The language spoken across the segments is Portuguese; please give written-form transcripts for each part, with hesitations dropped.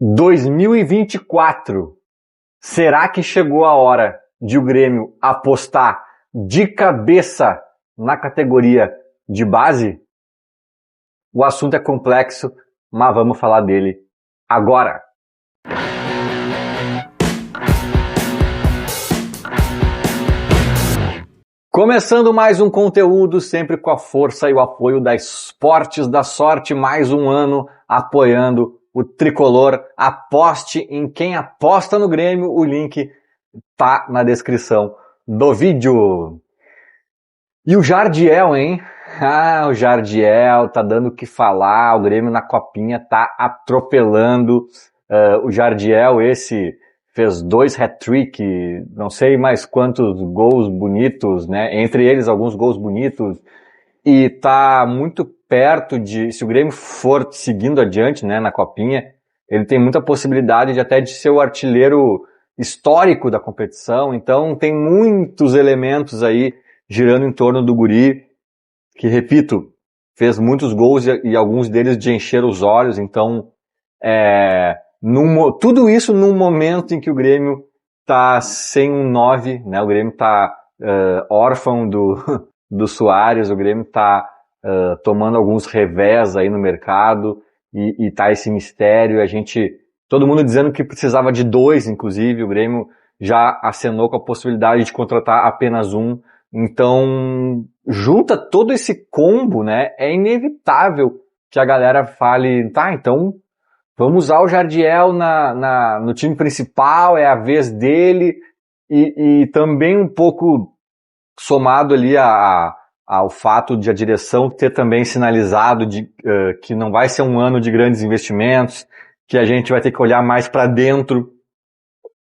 2024. Será que chegou a hora de o Grêmio apostar de cabeça na categoria de base? O assunto é complexo, mas vamos falar dele agora. Começando mais um conteúdo, sempre com a força e o apoio da Esportes da Sorte, mais um ano apoiando o tricolor. Aposte em quem aposta no Grêmio, o link tá na descrição do vídeo. E o Jardiel, hein? O Jardiel tá dando o que falar, o Grêmio na copinha tá atropelando. O Jardiel, esse fez 2 hat-trick, não sei mais quantos gols bonitos, né? Entre eles alguns gols bonitos, e tá muito perto de, se o Grêmio for seguindo adiante, né, na copinha, ele tem muita possibilidade de até de ser o artilheiro histórico da competição. Então tem muitos elementos aí girando em torno do guri, que, repito, fez muitos gols e alguns deles de encher os olhos. Então tudo isso num momento em que o Grêmio tá sem um 9, né? O Grêmio tá órfão do Soares, o Grêmio tá tomando alguns revés aí no mercado e tá esse mistério. Todo mundo dizendo que precisava de 2, inclusive, o Grêmio já acenou com a possibilidade de contratar apenas um. Então, junta todo esse combo, né? É inevitável que a galera fale, tá, então vamos usar o Jardiel no time principal, é a vez dele, e também um pouco somado ali ao fato de a direção ter também sinalizado que não vai ser um ano de grandes investimentos, que a gente vai ter que olhar mais para dentro.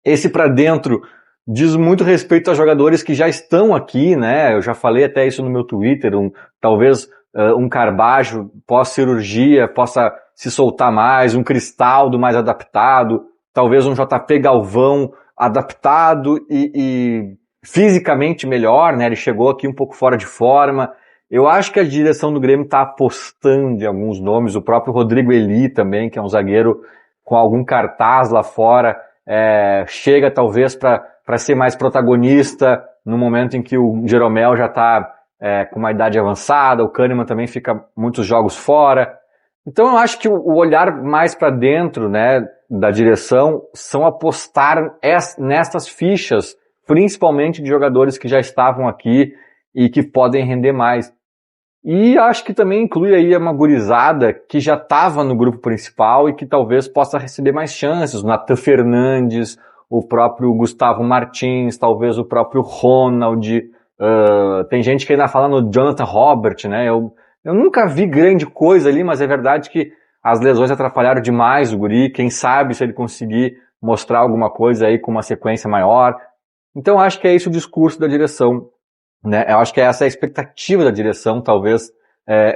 Esse para dentro diz muito respeito a jogadores que já estão aqui, né? Eu já falei até isso no meu Twitter, talvez um Carbajo pós-cirurgia possa se soltar mais, um Cristaldo mais adaptado, talvez um JP Galvão adaptado e fisicamente melhor, né? Ele chegou aqui um pouco fora de forma. Eu acho que a direção do Grêmio está apostando em alguns nomes, o próprio Rodrigo Eli também, que é um zagueiro com algum cartaz lá fora, chega talvez para ser mais protagonista no momento em que o Jeromel já está com uma idade avançada, o Kahneman também fica muitos jogos fora. Então eu acho que o olhar mais para dentro, né, da direção são apostar nestas fichas, principalmente de jogadores que já estavam aqui e que podem render mais. E acho que também inclui aí uma gurizada que já estava no grupo principal e que talvez possa receber mais chances. O Nathan Fernandes, o próprio Gustavo Martins, talvez o próprio Ronald. Tem gente que ainda fala no Jonathan Robert, né? Eu nunca vi grande coisa ali, mas é verdade que as lesões atrapalharam demais o guri. Quem sabe se ele conseguir mostrar alguma coisa aí com uma sequência maior. Então acho que é esse o discurso da direção, né? Eu acho que essa é a expectativa da direção, talvez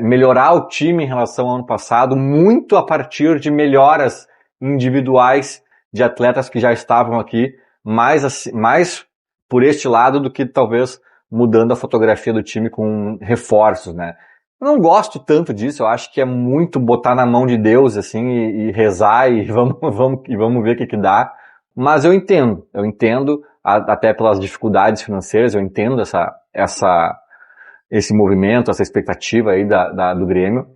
melhorar o time em relação ao ano passado, muito a partir de melhoras individuais de atletas que já estavam aqui, mais por este lado do que talvez mudando a fotografia do time com reforços, né? Eu não gosto tanto disso, eu acho que é muito botar na mão de Deus, assim, e rezar e vamos ver o que dá. Mas eu entendo, até pelas dificuldades financeiras, eu entendo esse movimento, essa expectativa aí do Grêmio.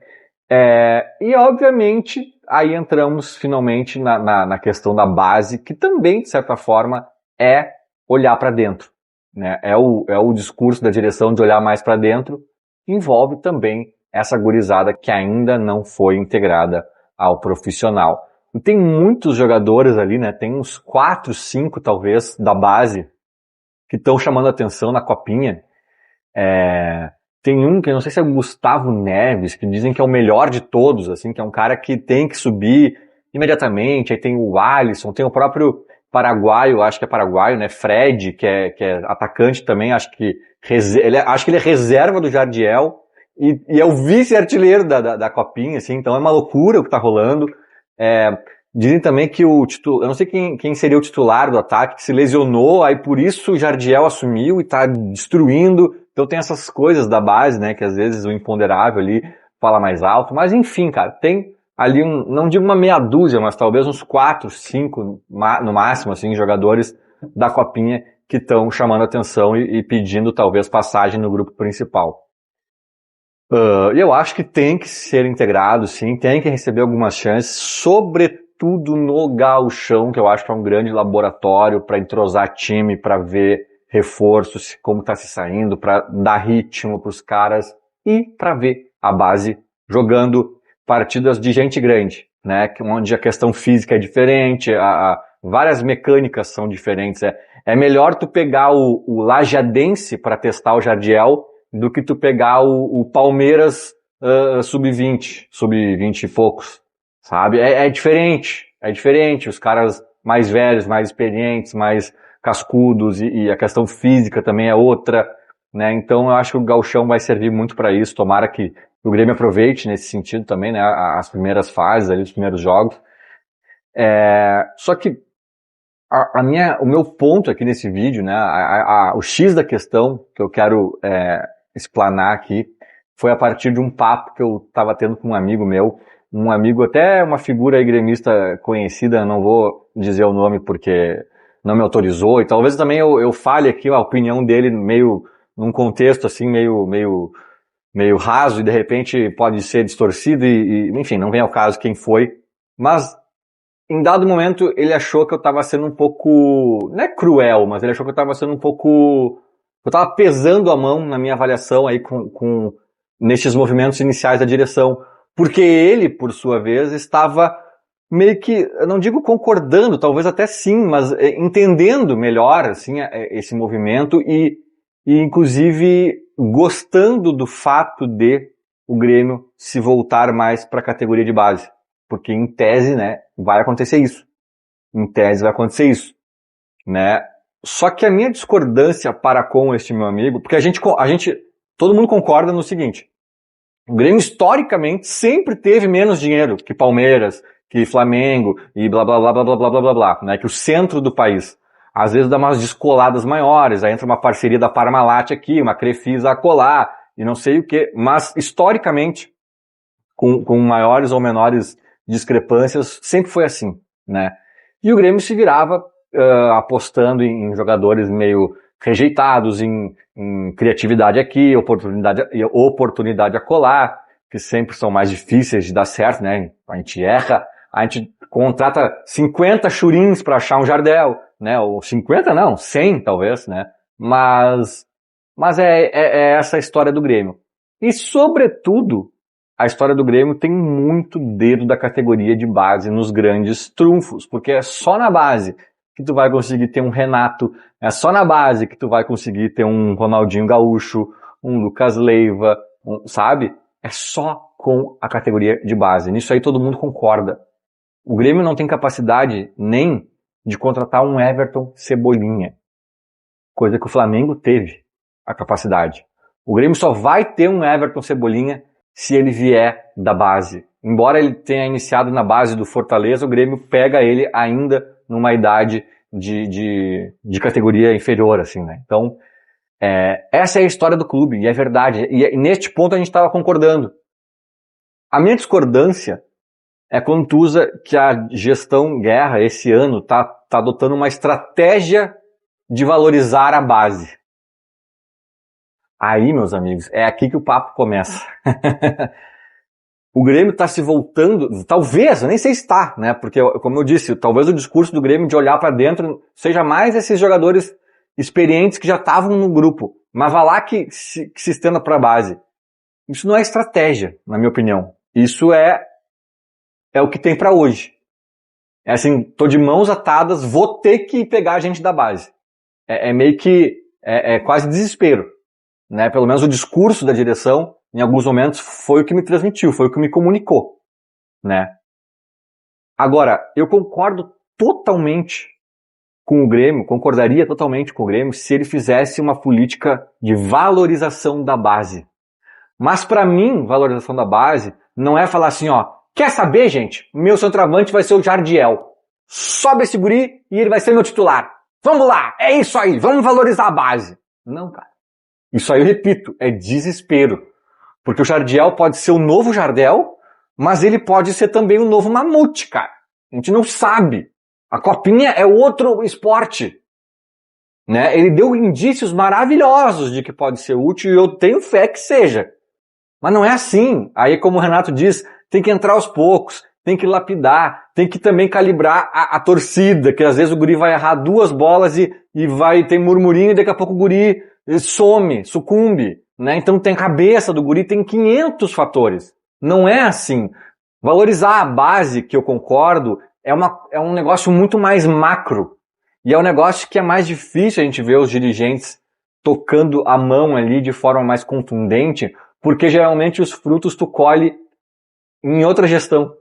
E obviamente, aí entramos finalmente na questão da base, que também, de certa forma, é olhar para dentro, né? É o discurso da direção de olhar mais para dentro, envolve também essa gurizada que ainda não foi integrada ao profissional. E tem muitos jogadores ali, né? Tem uns 4, 5 talvez da base que estão chamando a atenção na copinha. Tem um que eu não sei se é o Gustavo Neves, que dizem que é o melhor de todos, assim, que é um cara que tem que subir imediatamente. Aí tem o Alisson, tem o próprio paraguaio, acho que é paraguaio, né? Fred, que é atacante também, acho que ele é reserva do Jardiel e é o vice-artilheiro da copinha, assim, então é uma loucura o que tá rolando. Dizem também que eu não sei quem seria o titular do ataque, que se lesionou, aí por isso o Jardiel assumiu e tá destruindo. Então tem essas coisas da base, né, que às vezes o imponderável ali fala mais alto. Mas enfim, cara, tem ali não digo uma meia dúzia, mas talvez uns 4, 5 no máximo, assim, jogadores da Copinha que estão chamando atenção e pedindo talvez passagem no grupo principal. Eu acho que tem que ser integrado, sim, tem que receber algumas chances, sobretudo no gauchão, que eu acho que é um grande laboratório para entrosar time, para ver reforços, como está se saindo, para dar ritmo para os caras e para ver a base jogando partidas de gente grande, né? Onde a questão física é diferente, várias mecânicas são diferentes. É melhor tu pegar o Lajadense para testar o Jardiel do que tu pegar o Palmeiras sub-20, sub-20 e poucos, sabe? É diferente. Os caras mais velhos, mais experientes, mais cascudos e a questão física também é outra, né? Então eu acho que o gauchão vai servir muito para isso. Tomara que o Grêmio aproveite nesse sentido também, né? As primeiras fases ali, os primeiros jogos. Só que o meu ponto aqui nesse vídeo, né? O X da questão que eu quero explanar aqui foi a partir de um papo que eu estava tendo com um amigo meu, um amigo até uma figura aí gremista conhecida, não vou dizer o nome porque não me autorizou, e talvez também eu fale aqui a opinião dele meio num contexto assim meio raso e de repente pode ser distorcido e enfim, não vem ao caso quem foi, mas em dado momento ele achou que eu estava sendo um pouco, não é cruel, mas ele achou que eu estava sendo um pouco, eu estava pesando a mão na minha avaliação aí com nesses movimentos iniciais da direção, porque ele, por sua vez, estava meio que, eu não digo concordando, talvez até sim, mas entendendo melhor, assim, esse movimento e inclusive gostando do fato de o Grêmio se voltar mais para a categoria de base. Porque em tese, né, vai acontecer isso. Em tese vai acontecer isso, né? Só que a minha discordância para com este meu amigo, porque a gente, todo mundo concorda no seguinte: o Grêmio historicamente sempre teve menos dinheiro que Palmeiras, que Flamengo e blá blá blá blá blá blá blá blá blá, né? Que o centro do país. Às vezes dá umas descoladas maiores, aí entra uma parceria da Parmalat aqui, uma Crefisa acolá, e não sei o que, mas historicamente, com maiores ou menores discrepâncias, sempre foi assim, né? E o Grêmio se virava apostando em jogadores meio rejeitados, em criatividade aqui, oportunidade acolá, que sempre são mais difíceis de dar certo, né? A gente erra, a gente contrata 50 churins para achar um Jardel, né? Ou 50 não, 100 talvez, né? Mas é essa a história do Grêmio. E sobretudo, a história do Grêmio tem muito dedo da categoria de base nos grandes trunfos, porque é só na base que tu vai conseguir ter um Renato, é só na base que tu vai conseguir ter um Ronaldinho Gaúcho, um Lucas Leiva, sabe? É só com a categoria de base. Nisso aí todo mundo concorda. O Grêmio não tem capacidade nem de contratar um Everton Cebolinha, coisa que o Flamengo teve a capacidade. O Grêmio só vai ter um Everton Cebolinha se ele vier da base. Embora ele tenha iniciado na base do Fortaleza, o Grêmio pega ele ainda numa idade de categoria inferior, assim, né? Então, essa é a história do clube, e é verdade. E neste ponto a gente estava concordando. A minha discordância é quando tu usa que a gestão Guerra, esse ano, tá adotando uma estratégia de valorizar a base. Aí, meus amigos, é aqui que o papo começa. O Grêmio está se voltando, talvez, eu nem sei se está, né? Porque, como eu disse, talvez o discurso do Grêmio de olhar para dentro seja mais esses jogadores experientes que já estavam no grupo, mas vá lá que se estenda para a base. Isso não é estratégia, na minha opinião. Isso é o que tem para hoje. É assim, tô de mãos atadas, vou ter que pegar a gente da base. Meio que, quase desespero. Né? Pelo menos o discurso da direção, em alguns momentos, foi o que me transmitiu, foi o que me comunicou, né? Agora, eu concordo totalmente com o Grêmio, concordaria totalmente com o Grêmio se ele fizesse uma política de valorização da base. Mas para mim, valorização da base não é falar assim, ó, quer saber, gente? Meu centroavante vai ser o Jardiel. Sobe esse guri e ele vai ser meu titular. Vamos lá, é isso aí, vamos valorizar a base. Não, cara. Isso aí eu repito, é desespero. Porque o Jardiel pode ser o novo Jardel, mas ele pode ser também um novo mamute, cara. A gente não sabe. A copinha é outro esporte. Né? Ele deu indícios maravilhosos de que pode ser útil e eu tenho fé que seja. Mas não é assim. Aí, como o Renato diz, tem que entrar aos poucos, tem que lapidar, tem que também calibrar a torcida, que às vezes o guri vai errar 2 bolas e vai ter murmurinho e daqui a pouco o guri some, sucumbe. Né? Então tem a cabeça do guri, tem 500 fatores. Não é assim. Valorizar a base, que eu concordo, é um negócio muito mais macro. E é um negócio que é mais difícil a gente ver os dirigentes tocando a mão ali de forma mais contundente, porque geralmente os frutos tu colhe em outra gestão.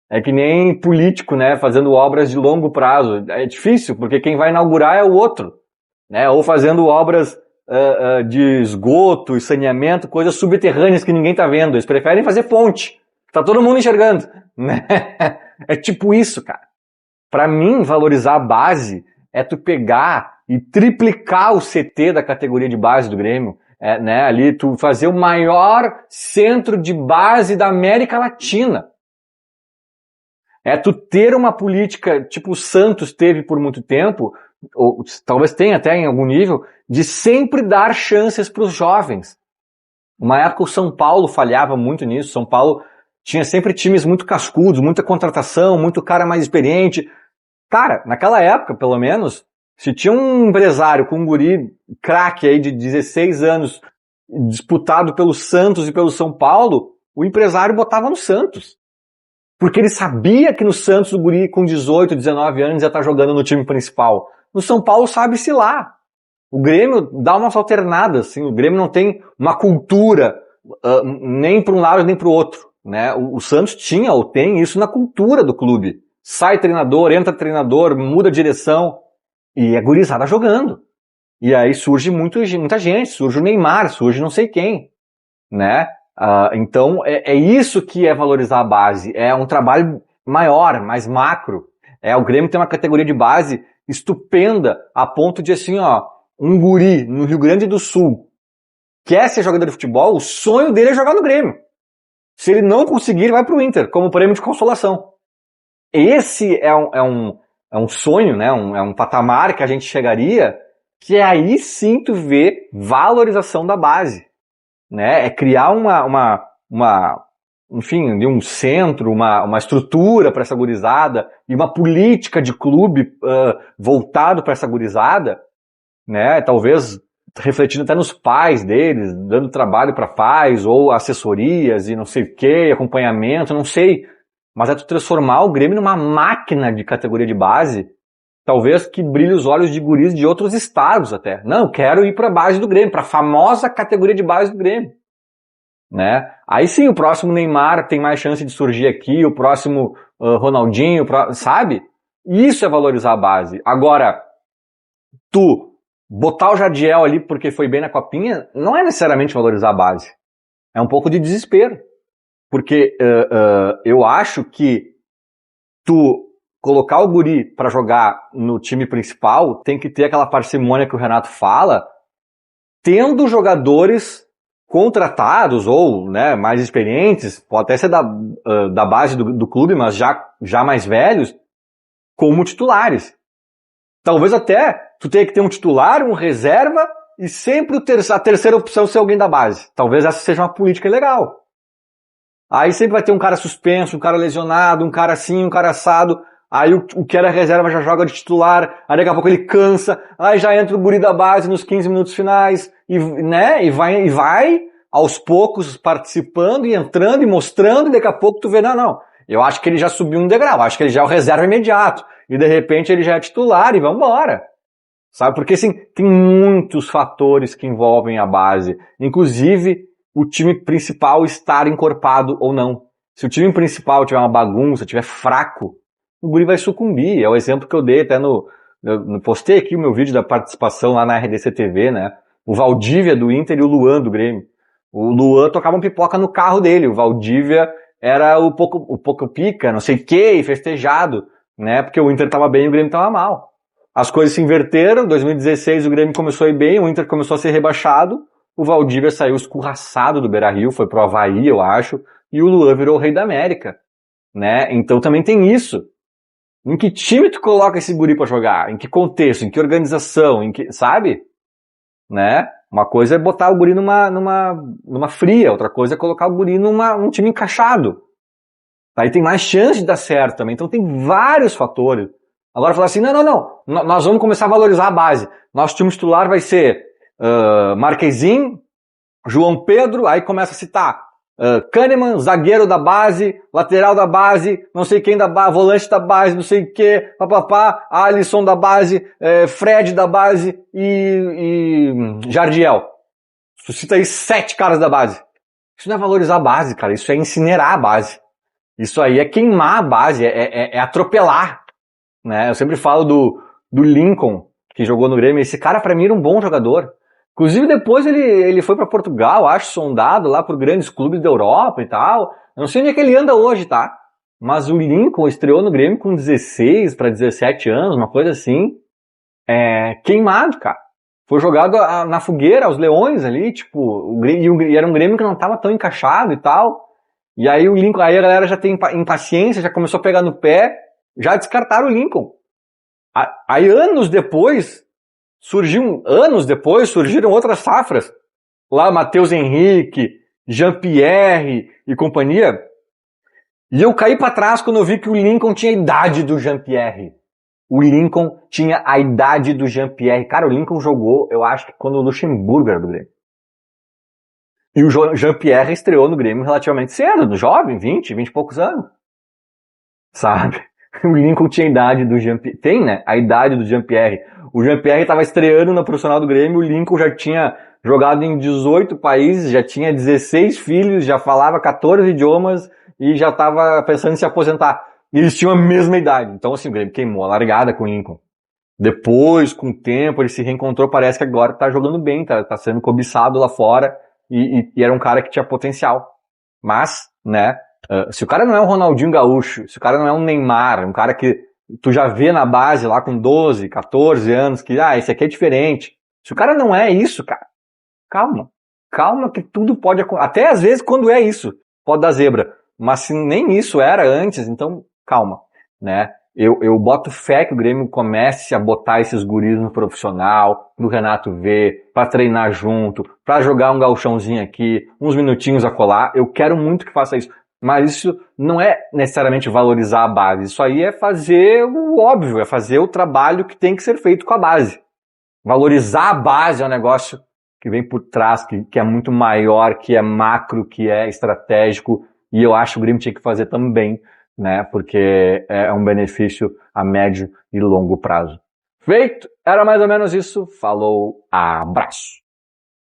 É que nem político, né, fazendo obras de longo prazo. É difícil, porque quem vai inaugurar é o outro. Né? Ou fazendo obras de esgoto e saneamento, coisas subterrâneas que ninguém tá vendo. Eles preferem fazer ponte. Tá todo mundo enxergando. Né? É tipo isso, cara. Pra mim, valorizar a base é tu pegar e triplicar o CT da categoria de base do Grêmio, né? Ali tu fazer o maior centro de base da América Latina. É tu ter uma política, tipo o Santos teve por muito tempo, ou talvez tenha até em algum nível, de sempre dar chances para os jovens. Uma época o São Paulo falhava muito nisso, São Paulo tinha sempre times muito cascudos, muita contratação, muito cara mais experiente. Cara, naquela época, pelo menos, se tinha um empresário com um guri craque aí de 16 anos disputado pelo Santos e pelo São Paulo, o empresário botava no Santos. Porque ele sabia que no Santos o guri com 18, 19 anos ia estar jogando no time principal. No São Paulo sabe-se lá. O Grêmio dá umas alternadas, assim, o Grêmio não tem uma cultura nem para um lado nem para o outro. Né? O Santos tinha ou tem isso na cultura do clube. Sai treinador, entra treinador, muda a direção e é gurizada jogando. E aí surge muita gente, surge o Neymar, surge não sei quem, né? Então é isso que é valorizar a base, é um trabalho maior, mais macro. O Grêmio tem uma categoria de base estupenda a ponto de assim, ó, um guri no Rio Grande do Sul quer ser jogador de futebol, o sonho dele é jogar no Grêmio. Se ele não conseguir, ele vai pro Inter, como prêmio de consolação. Esse é um sonho, né? É um patamar que a gente chegaria, que aí sim tu vê valorização da base, né? É criar enfim, um centro, uma estrutura para essa gurizada e uma política de clube voltado para essa gurizada, né? Talvez refletindo até nos pais deles, dando trabalho para pais ou assessorias e não sei o que, acompanhamento, não sei. Mas é tu transformar o Grêmio numa máquina de categoria de base, talvez que brilhe os olhos de guris de outros estados até. Não, eu quero ir para a base do Grêmio, para a famosa categoria de base do Grêmio. Né? Aí sim, o próximo Neymar tem mais chance de surgir aqui, o próximo Ronaldinho, sabe? Isso é valorizar a base. Agora, tu botar o Jadiel ali porque foi bem na copinha, não é necessariamente valorizar a base. É um pouco de desespero. Porque eu acho que tu colocar o guri para jogar no time principal tem que ter aquela parcimônia que o Renato fala, tendo jogadores contratados ou, né, mais experientes, pode até ser da base do clube, mas já mais velhos, como titulares. Talvez até tu tenha que ter um titular, um reserva e sempre a terceira opção ser alguém da base. Talvez essa seja uma política legal. Aí sempre vai ter um cara suspenso, um cara lesionado, um cara assim, um cara assado. Aí o que era reserva já joga de titular, aí daqui a pouco ele cansa, aí já entra o guri da base nos 15 minutos finais, e vai aos poucos participando e entrando e mostrando, e daqui a pouco tu vê, não, eu acho que ele já subiu um degrau, acho que ele já é o reserva imediato, e de repente ele já é titular e vambora. Sabe? Porque assim, tem muitos fatores que envolvem a base, inclusive o time principal estar encorpado ou não. Se o time principal tiver uma bagunça, tiver fraco, o guri vai sucumbir. É o exemplo que eu dei até eu postei aqui o meu vídeo da participação lá na RDC TV, né? O Valdívia do Inter e o Luan do Grêmio. O Luan tocava uma pipoca no carro dele, o Valdívia era o pouco pica, não sei o que, e festejado, né? Porque o Inter tava bem e o Grêmio tava mal. As coisas se inverteram, em 2016 o Grêmio começou a ir bem, o Inter começou a ser rebaixado, o Valdívia saiu escorraçado do Beira-Rio, foi pro Avaí, eu acho, e o Luan virou o rei da América, né? Então também tem isso. Em que time tu coloca esse guri pra jogar? Em que contexto? Em que organização? Em que, sabe? Né? Uma coisa é botar o guri numa fria, outra coisa é colocar o guri num time encaixado. Aí tem mais chance de dar certo também. Então tem vários fatores. Agora falar assim, não, nós vamos começar a valorizar a base. Nosso time titular vai ser Marquezin, João Pedro, aí começa a citar Kahneman, zagueiro da base, lateral da base, não sei quem da base, volante da base, não sei o que, papapá, Alisson da base, Fred da base e Jardiel. Tu cita aí 7 caras da base. Isso não é valorizar a base, cara, isso é incinerar a base. Isso aí é queimar a base, é atropelar, né? Eu sempre falo do Lincoln, que jogou no Grêmio, esse cara pra mim era um bom jogador. Inclusive depois ele foi para Portugal, acho, sondado lá por grandes clubes da Europa e tal. Eu não sei onde é que ele anda hoje, tá? Mas o Lincoln estreou no Grêmio com 16 para 17 anos, uma coisa assim. Queimado, cara. Foi jogado na fogueira, aos leões ali, tipo, e era um Grêmio que não tava tão encaixado e tal. E aí o Lincoln, aí a galera já tem impaciência, já começou a pegar no pé, já descartaram o Lincoln. Aí anos depois surgiram outras safras. Lá, Matheus Henrique, Jean-Pierre e companhia. E eu caí pra trás quando eu vi que o Lincoln tinha a idade do Jean-Pierre. O Lincoln tinha a idade do Jean-Pierre. Cara, o Lincoln jogou, eu acho que quando o Luxemburgo era do Grêmio. E o Jean-Pierre estreou no Grêmio relativamente cedo, no jovem, 20 e poucos anos. Sabe? O Lincoln tinha a idade do Jean-Pierre. Tem, né? A idade do Jean-Pierre. O Jean-Pierre estava estreando na profissional do Grêmio, o Lincoln já tinha jogado em 18 países, já tinha 16 filhos, já falava 14 idiomas e já estava pensando em se aposentar. E eles tinham a mesma idade. Então, assim, o Grêmio queimou a largada com o Lincoln. Depois, com o tempo, ele se reencontrou, parece que agora tá jogando bem, tá sendo cobiçado lá fora e era um cara que tinha potencial. Mas, né, se o cara não é um Ronaldinho Gaúcho, se o cara não é um Neymar, um cara que tu já vê na base lá com 12, 14 anos que, esse aqui é diferente. Se o cara não é isso, cara, calma. Calma que tudo pode acontecer. Até às vezes quando é isso, pode dar zebra. Mas se nem isso era antes, então calma, né? Eu boto fé que o Grêmio comece a botar esses guris no profissional, no Renato ver, pra treinar junto, pra jogar um gauchãozinho aqui, uns minutinhos a colar. Eu quero muito que faça isso. Mas isso não é necessariamente valorizar a base. Isso aí é fazer o óbvio, é fazer o trabalho que tem que ser feito com a base. Valorizar a base é um negócio que vem por trás, que é muito maior, que é macro, que é estratégico. E eu acho que o Grêmio tinha que fazer também, né? Porque é um benefício a médio e longo prazo. Feito! Era mais ou menos isso. Falou, abraço!